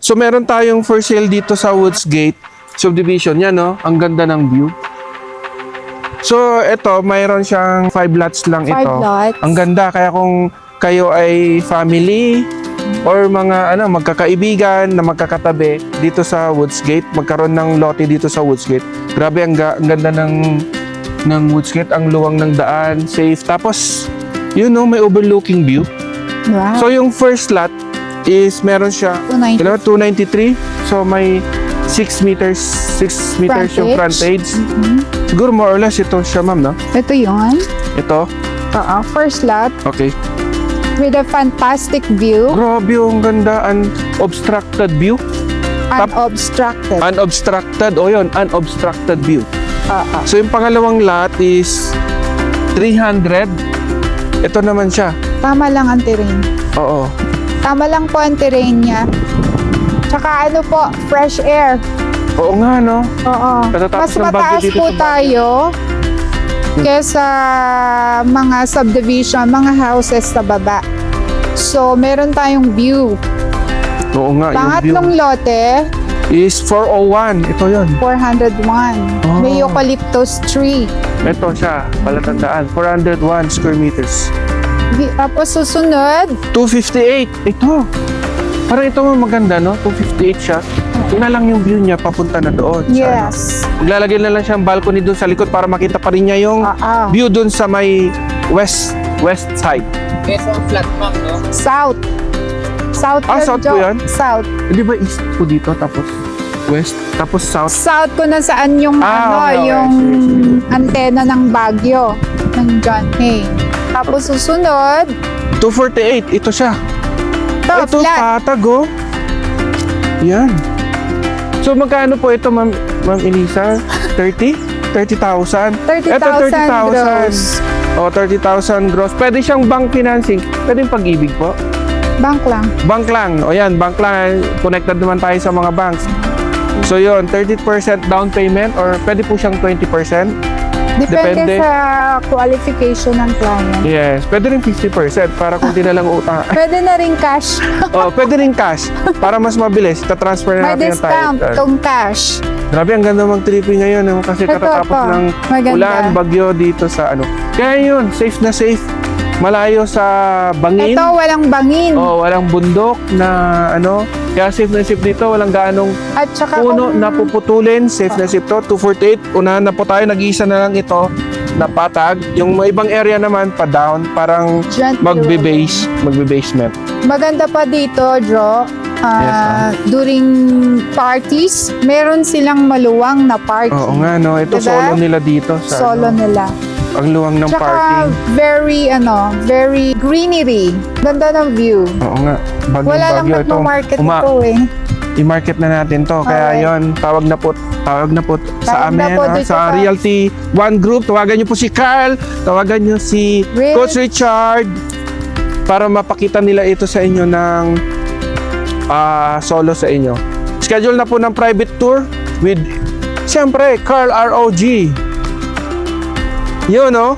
So meron tayong for sale dito sa Woods Gate subdivision. Yan, no? Ang ganda ng view. So ito, mayroon siyang 5 lots lang 5 ito. lots. Ang ganda, kaya kung kayo ay family or mga magkakaibigan na magkakatabi dito sa Woods Gate, magkaroon ng lote dito sa Woods Gate. Grabe, ang ganda ng Woods Gate, ang luwang ng daan, safe. Tapos, may overlooking view. Wow. So yung first lot is meron siya 293. So may 6 meters yung frontage. Siguro more or less ito siya, ma'am, no? Ito yun. Ito. First lot Okay. with a fantastic view. Grabe, ang ganda. Unobstructed view. Unobstructed. Unobstructed. O yun, unobstructed view. So yung pangalawang lot is 300. Ito naman siya. Tama lang ang terrain. Oo. Tama lang po ang terrain niya. Tsaka fresh air. Oo nga, no? Oo. Katatapos Mas ng bagyo mataas dito po sa Baguio. tayo kesa mga subdivision, mga houses sa baba. So, meron tayong view. Oo nga, yung view Pangatlong lote, is 401. Ito yun. 401. Oh. May eucalyptus tree. Ito siya, palatandaan. 401 square meters. Tapos susunod, 258. Ito. Parang ito maganda, no? 258 siya. Tingnan lang yung view niya papunta na doon. yes. Maglalagay na lang siyang balcony doon sa likod para makita pa rin niya yung view doon sa may west side. Peso ang flat, ma'am, no? South. South. South po yan? South. Di ba east po dito tapos west tapos south? South kung nasaan yung okay. yung Sige. antena ng Baguio ng John Hay. Tapos susunod, 248. Ito siya. Ito flat. patag, oh. Yan. So magkano po ito, Ma'am Elisa? 30? 30,000? 30,000 Ito, 30,000. gross. O, 30,000 gross. Pwede siyang bank financing. Pwede yung Pag-ibig po. Bank lang. Bank lang. O yan, bank lang. Connected naman tayo sa mga banks. So yun, 30% down payment or pwede po siyang 20%. Depende sa qualification ng client. Yes, pwede rin 50% para kung di na lang utang. Pwede na rin cash. Oh, pwede rin cash para mas mabilis. Ta-transfer na May natin yung discount title. tong cash. Grabe, ang ganda mag-tripping ngayon, no? Kasi Ito katatapos po, ng maganda. ulan, bagyo dito sa Kaya yun, safe na safe. Malayo sa bangin. Ito, walang bangin. Oh, walang bundok na Kaya safe na safe dito, walang gaanong At saka puno na puputulin. Safe na safe to. 248. Unahan na po tayo, nag-iisa na lang ito na patag. Yung ibang area naman pa down, parang gently magbe-basement. maganda pa dito, Jo. During parties, meron silang maluwang na parking. Oo nga, no. Ito Diba? solo nila dito sa Solo nila. ang luwang ng Tsaka parking. very greenery. Ganda ng view. Oo nga. Wala lang nagmo-market ito eh. I-market na natin to. Kaya Okay. yon, tawag na po sa Tawag na amin, po dito sa sa- Realty One Group. Tawagan niyo po si Carl, tawagan niyo si Coach Richard para mapakita nila ito sa inyo ng solo sa inyo. Schedule na po ng private tour with siyempre Carl ROG. Yun, no?